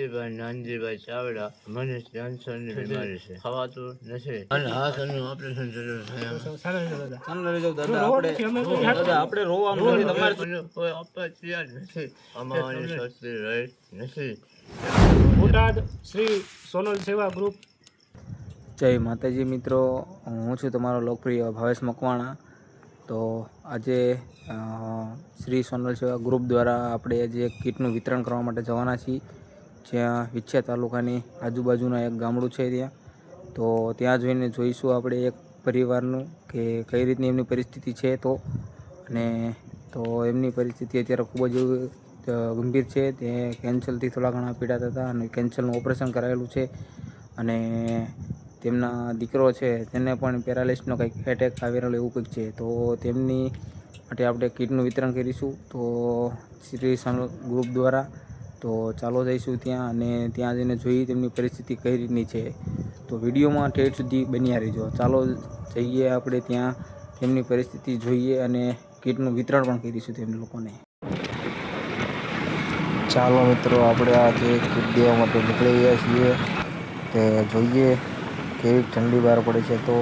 જયંતિભાઈ નાનજીભાઈ ચાવડા મને કેન્સરની બીમારી છે, ખવાતું નથી અને હાથનું ઓપરેશન જરૂર છે. આપણે રોવાનું નથી, તમારે કોઈ આપવા તૈયાર નથી, અમારી શક્તિ રહી નથી. બોટાદ શ્રી સોનલ સેવા ગ્રુપ. જય માતાજી મિત્રો, હું છું તમારો લોકપ્રિય ભાવેશ મકવાણા. તો આજે શ્રી સોનલ સેવા ગ્રુપ દ્વારા આપણે આજે એક કીટનું વિતરણ કરવા માટે જવાના છીએ, જ્યાં વિછિયા તાલુકાની આજુબાજુના એક ગામડું છે ત્યાં. તો ત્યાં જોઈને જોઈશું આપણે એક પરિવારનું કે કઈ રીતની એમની પરિસ્થિતિ છે. અને એમની પરિસ્થિતિ અત્યારે ખૂબ જ ગંભીર છે. તે કેન્સરથી થોડા ઘણા પીડાતા હતા અને કેન્સરનું ઓપરેશન કરાયેલું છે. અને તેમના દીકરો છે તેને પણ પેરાલિસનો કંઈક એટેક આવેલો એવું કંઈક છે. તો તેમની માટે આપણે કીટનું વિતરણ કરીશું તો શ્રી સોનલ ગ્રુપ દ્વારા. તો ચાલો જઈશું ત્યાં અને ત્યાં જઈને જોઈએ તેમની પરિસ્થિતિ કઈ રીતની છે. તો વિડીયોમાં ઠેઠ સુધી બન્યા રહીજો. ચાલો જઈએ આપણે ત્યાં, તેમની પરિસ્થિતિ જોઈએ અને કીટનું વિતરણ પણ કરીશું તેમ લોકોને. ચાલો મિત્રો, આપણે આજે કીટ દેવા માટે નીકળી ગયા છીએ. તે જોઈએ કેવી ઠંડી બહાર પડે છે. તો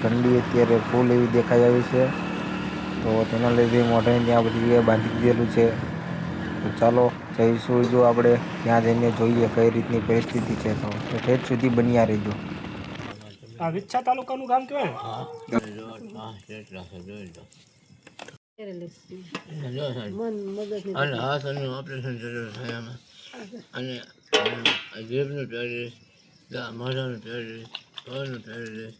ઠંડી અત્યારે ફૂલ એવી દેખાઈ આવી છે. તો તેના લીધે મોઢાને ત્યાં બધી જગ્યાએ બાંધી દીધેલું છે. તો ચાલો જઈશું જો આપણે ત્યાં જઈને જોઈએ કઈ રીતની પરિસ્થિતિ છે. તો ઠેઠ સુધી બન્યા રહીજો. આ વિછા તાલુકાનું ગામ કહેવાય અને હાથનું ઓપરેશન જરૂર છે એમાં, અને જીભનું પહેરીશ, મોઢાનું પહેરીશ, પગનું પહેરીશ,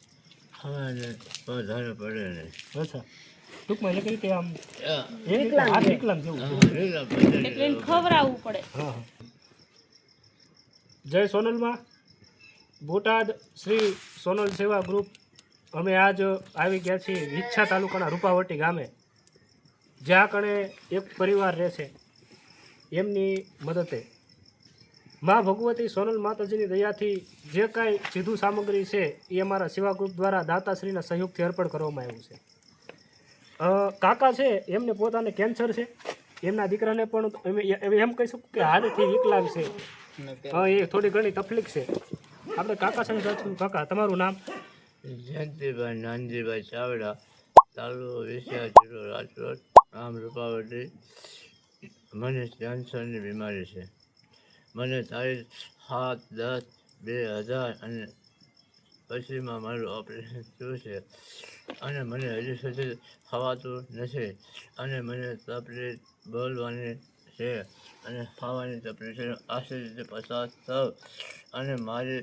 હવાને વધારે પડે નહીં. અચ્છા, ટૂંકમાં એટલે કે આમ વિકલાંગ જેવું ખવડાવવું પડે. જય સોનલમાં. બોટાદ શ્રી સોનલ સેવા ગ્રુપ અમે આજ આવી ગયા છીએ વિછા તાલુકાના રૂપાવટી ગામે, જ્યાં કણે એક પરિવાર રહે છે. એમની મદદે મા ભગવતી સોનલ માતાજીની દયાથી જે કાંઈ સીધું સામગ્રી છે એ અમારા સેવા ગ્રુપ દ્વારા દાતાશ્રીના સહયોગથી અર્પણ કરવામાં આવ્યું છે. કાકા છે એમને પોતાને કેન્સર છે, એમના દીકરાને પણ એમ કહી શકું કે હાથથી વિકલાંગ છે. એ થોડી ઘણી તકલીફ છે. આપણે કાકા સાથે જાણશું. કાકા, તમારું નામ? જયંતિભાઈ નાનજીભાઈ ચાવડા, તાલુકો વિછિયા, જિલ્લો રાજકોટ, ગામ રૂપાવટી. મને કેન્સરની બીમારી છે. મને તારીખ 7/10/2000 અને પછીમાં મારું ઓપરેશન થયું છે. અને મને હજી સુધી ખવાતું નથી અને મને તકલીફ બોલવાની છે અને ખાવાની તકલીફ છે. આશી રીતે પસાર થઉં અને મારી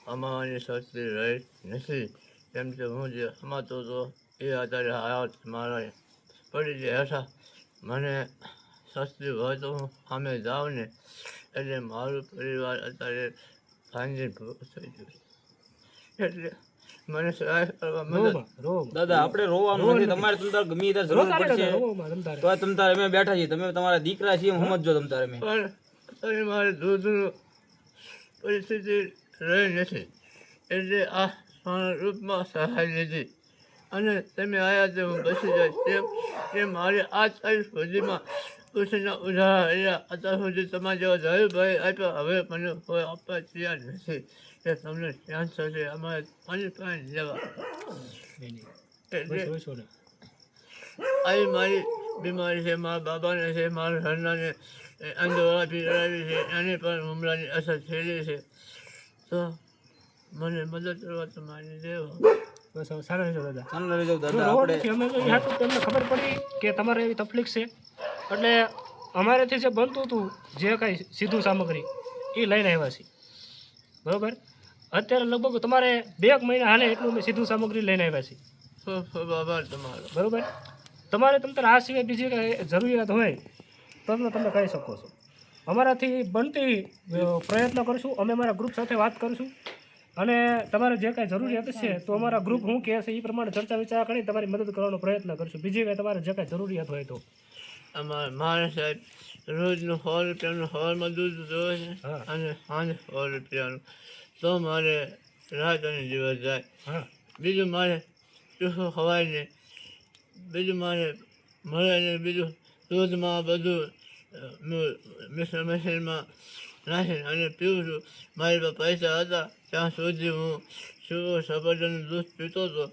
કમાવાની શક્તિ રહી નથી, કેમ કે હું જે કમાતો હતો એ અત્યારે હાથ મારા પડી ગયા હેઠા. મને શક્તિ હોય તો હું સામે જાઉં ને, એટલે મારું પરિવાર અત્યારે ભાંગી ભૂખ થઈ ગયું. એટલે મને સહાય કરવા મદદ. દાદા, આપણે રોવાનું નથી, તમારે તમતાર ગમે ત્યારે જરૂર પડશે તો તમતાર અમે બેઠા છીએ. તમે તમારા દીકરા છીએ એમ સમજજો તમતાર અમે. પણ અત્યારે મારે દૂધનું પરિસ્થિતિ રહી નથી, એટલે આ રૂપમાં સહાય લીધી અને તમે આવ્યા તો હું બસી જાય તેમ મારી આ તારીખ સુધીમાં ખુશીના ઉધારા રહ્યા. અત્યાર સુધી તમારા જેવા જયભાઈ આપ્યા, હવે મને કોઈ આપવા તૈયાર નથી કે તમને કેન્સર છે, અમારે પાણી લેવા. એટલે આવી મારી બીમારી છે, મારા બાબાને છે, મારા ઘરનાને અંધવાળા પીવડાવી છે, એને પણ હુમલાની અસર થયેલી છે. તો મને મદદ કરવા તમારી દેવો. તમને ખબર પડી કે તમારે એવી તકલીફ છે, એટલે અમારેથી જે બનતું હતું જે કાંઈ સીધું સામગ્રી એ લઈને આવ્યા છીએ. બરાબર, અત્યારે લગભગ તમારે 2 મહિના હાલે એટલું અમે સીધું સામગ્રી લઈને આવ્યા છીએ. ખૂબ ખૂબ આભાર તમારો. બરાબર, તમારે આ સિવાય બીજી કાંઈ જરૂરિયાત હોય તો તમે કહી શકો છો. અમારાથી બનતી પ્રયત્ન કરીશું. અમે અમારા ગ્રુપ સાથે વાત કરીશું અને તમારે જે કાંઈ જરૂરિયાત છે તો અમારા ગ્રુપ શું કહે છે એ પ્રમાણે ચર્ચા વિચારણા કરી તમારી મદદ કરવાનો પ્રયત્ન કરીશું. બીજી કાંઈ તમારે જે કાંઈ જરૂરિયાત હોય તો. મારે સાહેબ રોજનું 100 રૂપિયાનું હવારમાં દૂધ જોઈએ છે અને સાંજે 100 રૂપિયાનું, તો મારે રાત અને દિવસ જાય. બીજું મારે ચોખ્ખું ખવાય ને, બીજું મારે મળે ને, બીજું દૂધમાં બધું મિક્સર મશીનમાં નાખી અને પીવું છું. મારી પાસે પૈસા હતા ત્યાં સુધી હું શિવો સફરજનનું દૂધ પીતો હતો,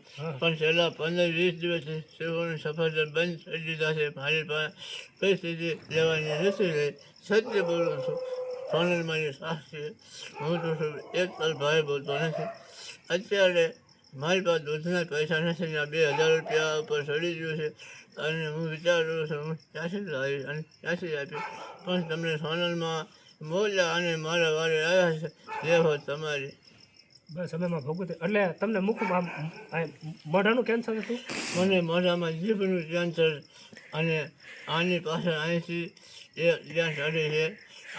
પણ છેલ્લા 15-20 દિવસથી શિવોનું સફરજન બંધ થઈ દીધા છે. મારી પાસે પરિસ્થિતિ લેવાની નથી રહી. સત્ય બોલું છું. સોનલમાની સાક્ષી હું તો છું, એક પલ ભાઈ બોલતો નથી. અત્યારે મારી પાસે દૂધના પૈસા નથી ને 2000 રૂપિયા ઉપર ચડી ગયું છે અને હું વિચારું છું હું ક્યાંથી લાવીશ અને ક્યાંથી આપીશ. પણ તમને સોનલમાં બોલ્યા અને મારા વારે આવ્યા છે. જે હોત તમારી. બસ અમે ભોગવતી એટલે તમને મુખમાં મોઢાનું કેન્સર હતું. મને મોઢામાં જીભનું કેન્સર અને આની પાસે અહીંથી જ્યાં ચડી છે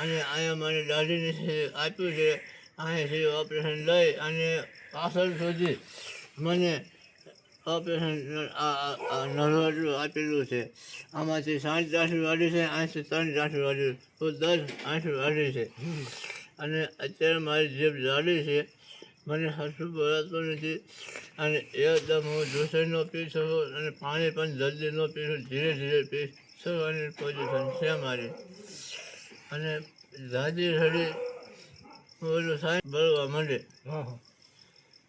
અને અહીંયા મને દાઢીને આપ્યું છે. અહીંથી ઓપરેશન લઈ અને પાછળ સુધી મને ઓપરેશન નરવાડું આપેલું છે. આમાંથી 7 ગાંઠી વાળી છે, અહીંથી 3 ગાંઠી વાળી, તો 10 ગાંઠી વાળી છે. અને અત્યારે મારી જીભ જાડી છે. મને હસવું બોલાતું નથી અને એકદમ હું જ્યુસર ન પી શકું અને પાણી પણ જલ્દી ન પીશું, ધીરે ધીરે પી શકવાની પોઝિશન છે મારી. અને દાદી રડી ઓલું સાહેબ બળવા માંડે. હા હા.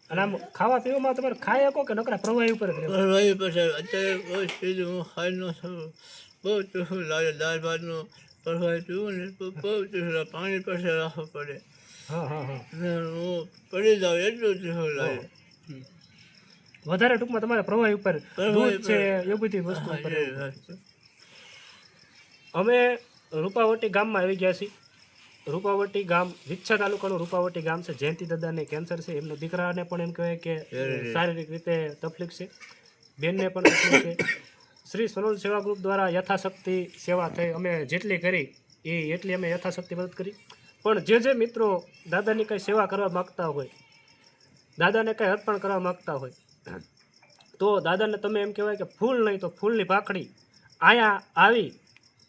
અને આમ ખાવા પીવામાં તમારે ખાઈ શકો કે નકરા પ્રવાહી ઉપર જ રહેવું? પ્રવાહી પર સાહેબ અત્યારે કોઈ ચીજ હું ખાઈ ન શકું. બહુ ચૂસું લાગે. દાળ ભાતનું પ્રવાહી પીવું ને તો બહુ ચૂસું, પાણી પાસે રાખવું પડે. હા હા હા. અને હું પડી જાઉં એટલું ચૂસું લાગે. વધારે ટૂંકમાં તમારે પ્રવાહી ઉપર પ્રવાહી દૂધ છે પર. એ બધી વસ્તુ ઉપર હા, રહેવું એ પડે. વાત છે. અમે રૂપાવટી ગામમાં આવી ગયા છીએ. રૂપાવટી ગામ વિછા તાલુકાનું રૂપાવટી ગામ છે. જયંતિ દાદાને કેન્સર છે. એમના દીકરાને પણ એમ કહેવાય કે શારીરિક રીતે તકલીફ છે, બેનને પણ તકલીફ છે. શ્રી સોનલ સેવા ગ્રુપ દ્વારા યથાશક્તિ સેવા થઈ. અમે જેટલી કરી એટલી અમે યથાશક્તિ મદદ કરી. પણ જે મિત્રો દાદાની કંઈ સેવા કરવા માગતા હોય, દાદાને કંઈ અર્પણ કરવા માગતા હોય, તો દાદાને તમે એમ કહેવાય કે ફૂલ નહીં તો ફૂલની પાખડી અહીંયા આવી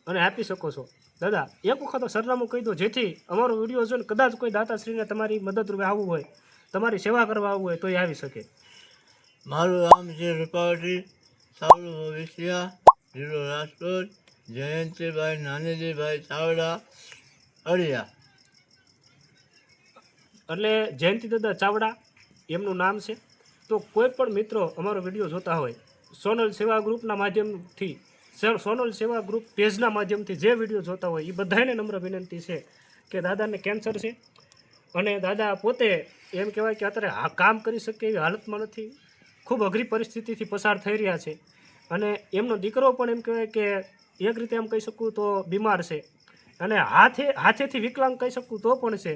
અને આપી શકો છો. દાદા એક વખત સરનામું કહી દો, જેથી અમારો વિડીયો જોઈને કદાચ કોઈ દાતાશ્રીને તમારી મદદરૂપે આવવું હોય, તમારી સેવા કરવા આવવું હોય તો એ આવી શકે. મારું નામ છે રૂપાવટી, સાવલું વિસિયા, જિલ્લો રાજકોટ, જયંતિભાઈ નાનીજીભાઈ ચાવડા, અડિયા. એટલે જયંતિ દાદા ચાવડા એમનું નામ છે. તો કોઈ પણ મિત્રો અમારો વિડીયો જોતા હોય, સોનલ સેવા ગ્રુપના માધ્યમથી, સોનલ સેવા ગ્રુપ પેજના માધ્યમથી જે વિડીયો જોતા હોય એ બધાને નમ્ર વિનંતી છે કે દાદાને કેન્સર છે અને દાદા પોતે એમ કહેવાય કે અત્યારે કામ કરી શકે એવી હાલતમાં નથી, ખૂબ અઘરી પરિસ્થિતિથી પસાર થઈ રહ્યા છે. અને એમનો દીકરો પણ એમ કહેવાય કે એક રીતે એમ કહી શકું તો બીમાર છે અને હાથેથી વિકલાંગ કહી શકું તો પણ છે.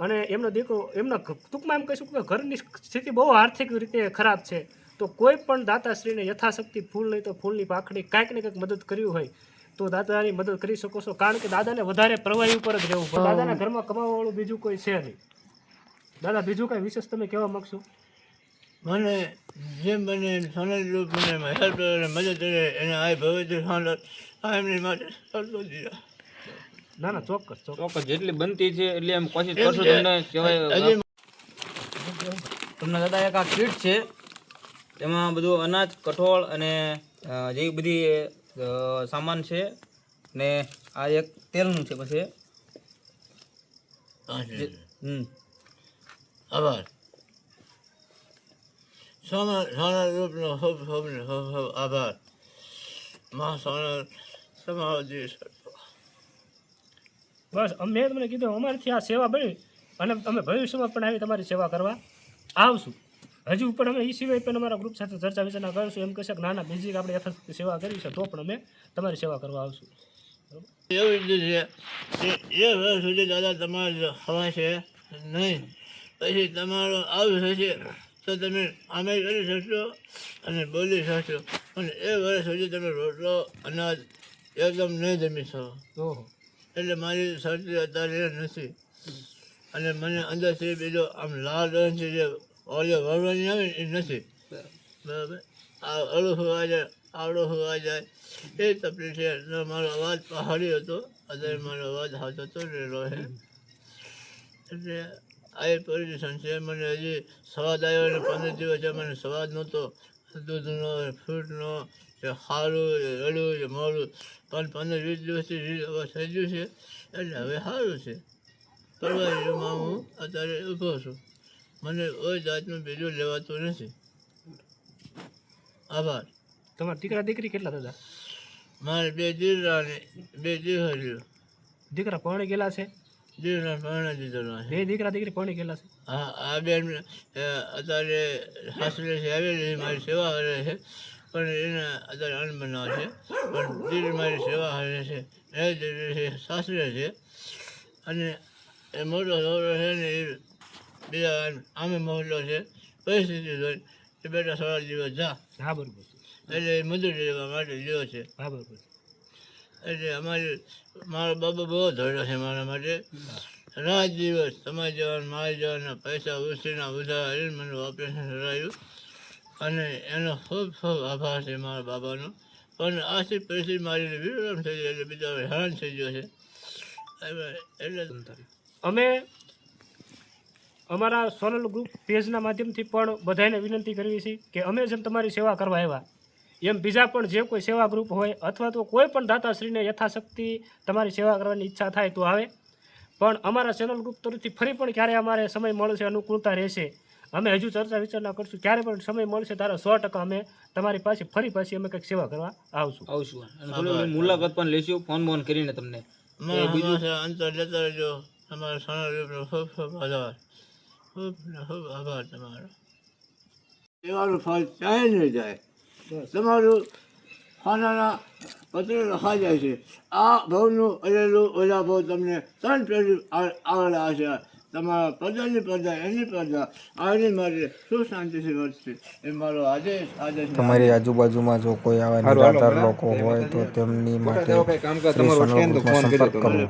અને એમનો દીકરો એમના ટૂંકમાં એમ કહી શકું કે ઘરની સ્થિતિ બહુ આર્થિક રીતે ખરાબ છે. તો કોઈ પણ દાતાશ્રીને યથાશક્તિ ફૂલ નહીં તો ફૂલની પાખડી કાંઈક ને કંઈક મદદ કરવી હોય તો દાદાની મદદ કરી શકો છો. કારણ કે દાદાને વધારે પ્રવાહી ઉપર જ રહેવું પડે. દાદાના ઘરમાં કમાવાવાળું બીજું કોઈ છે નહીં. દાદા બીજું કાંઈ વિશેષ તમે કહેવા માગશો? મને જેમ બને સોનલ ગ્રુપ મને હેલ્પ કરે, મદદ કરે એને આ ભગવતી સોનલ આ એમની માટે કરતો દીધા. ના ના ચોક્કસ ચોક્કસ જેટલી બનતી છે એટલી એમ કોશિશ કરશું. તમને કહેવાય તમને દાદા એક આ કીટ છે, એમાં બધું અનાજ, કઠોળ અને જે બધી સામાન છે ને આ એક તેલનું છે. પછી આભાર. સોનલ ગ્રુપનો ખૂબ ખૂબ આભાર. માં સોનલ તમારો દિવસ. બસ મેં તમને કીધું અમારીથી આ સેવા બની અને અમે ભવિષ્યમાં પણ આવી તમારી સેવા કરવા આવશું. હજુ પણ અમે એ સિવાય પણ અમારા ગ્રુપ સાથે ચર્ચા વિચારણા કરીશું. એમ કહેશે કે ના બીજી આપણે યથાશક્તિ સેવા કરી છે તો પણ અમે તમારી સેવા કરવા આવશું. એવી રીતે છે કે એ વર્ષ સુધી દાદા તમારે હવા છે નહીં, પછી તમારો આવું થશે તો તમે આમે કરી શકશો અને બોલી શકશો. અને એ વર્ષ સુધી તમે રોટલો અનાજ એકદમ નહીં જમી શકો. ઓહો. એટલે મારી શરતી અત્યારે નથી. અને મને અંદરથી બીજો આમ લાલ રંગથી જે ઓલિયો વળવાની આવે ને એ નથી. બરાબર. આ અડું હોવા જાય, આવડો હોવા જાય એ તકલીફ છે. મારો અવાજ પહાડી હતો, અત્યારે મારો અવાજ હાથતો રહેલો છે. એટલે આ એક પોઝિશન છે. મને હજી સ્વાદ આવ્યો અને 15 દિવસ મને સ્વાદ નહોતો દૂધનો ફ્રૂટનો કે સારું રડું કે મોડું પણ 15-20 દિવસથી હવે થઈ ગયું છે એટલે હવે સારું છે પરવારીમાં હું અત્યારે ઊભો છું મને કોઈ જાતનું બીજું લેવાતું નથી આભાર તમારા દીકરા દીકરી કેટલા દાદા? મારે 2 દીકરા અને 2 દીકરીઓ દીકરા પરણી ગયેલા છે? દીકરા પરણે દીધેલો છે 2 દીકરા દીકરી પરણી ગયેલા છે? હા આ બેન અત્યારે સાસરેથી આવેલી મારી સેવા કરે છે પણ એને અત્યારે અન્ન બનાવે છે પણ દીદી મારી સેવા કરે છે એ દીદી સાસરે છે અને એ મોટો છોકરો છે ને એ બીજા આમે મોટો છે પરિસ્થિતિ જોઈ એ બેટા થોડા દિવસ જા હા બરોબર છે. એટલે એ મજૂરી લેવા માટે ગયો છે હા બરોબર છે. એટલે મારો બાબો બહુ ધોર્યો છે મારા માટે રાત દિવસ તમારી જવાના મારી જવાના પૈસા ઉછીના ઉધાર લઈને મને ઓપરેશન કરાયું અને એનો ખૂબ ખૂબ આભાર છે મારા બાબાનો પણ આર્થિક પરિસ્થિતિ મારી વિરમ થઈ ગઈ એટલે બિચારો હેરાન થઈ ગયો છે એટલે અમે અમારા સોનલ ગ્રુપ પેજના માધ્યમથી પણ બધાને વિનંતી કરવી છે કે અમે જેમ તમારી સેવા કરવા આવ્યા એમ બીજા પણ જે કોઈ સેવા ગ્રુપ હોય અથવા તો કોઈ પણ દાતાશ્રીને યથાશક્તિ તમારી સેવા કરવાની ઈચ્છા થાય તો આવે પણ અમારા ચેનલ ગ્રુપ તરફથી ફરી પણ ક્યારે અમારે સમય મળશે અનુકૂળતા રહેશે અમે હજુ ચર્ચા વિચારણા કરશું ક્યારે પણ સમય મળશે તારે 100% અમે તમારી પાસે ફરી પાછી અમે કંઈક સેવા કરવા આવશું અને થોડી મુલાકાત પણ લેશું ફોન કરીને તમને મારા અંતર લેતા રહેજો તમારા સોનલ ખૂબ ખૂબ આભાર ખૂબ ખૂબ આભાર તમારો સેવાનું ફળ ચાલે નહીં જાય તમારું ખાનાના પત્ર લખાઈ જાય છે આ ભાવનું અરેલું ઓલા ભાવ તમને 3 પેઢી આવેલા હશે તમારા પ્રજાની પ્રજા એની પ્રજા આની માટે શું શાંતિથી વર્તશે એ મારો આદેશ તમારી આજુબાજુમાં જો કોઈ આવા નિરાધાર લોકો હોય તો તેમની માટે શ્રી સોનલ ગ્રુપમાં સંપર્ક કરો.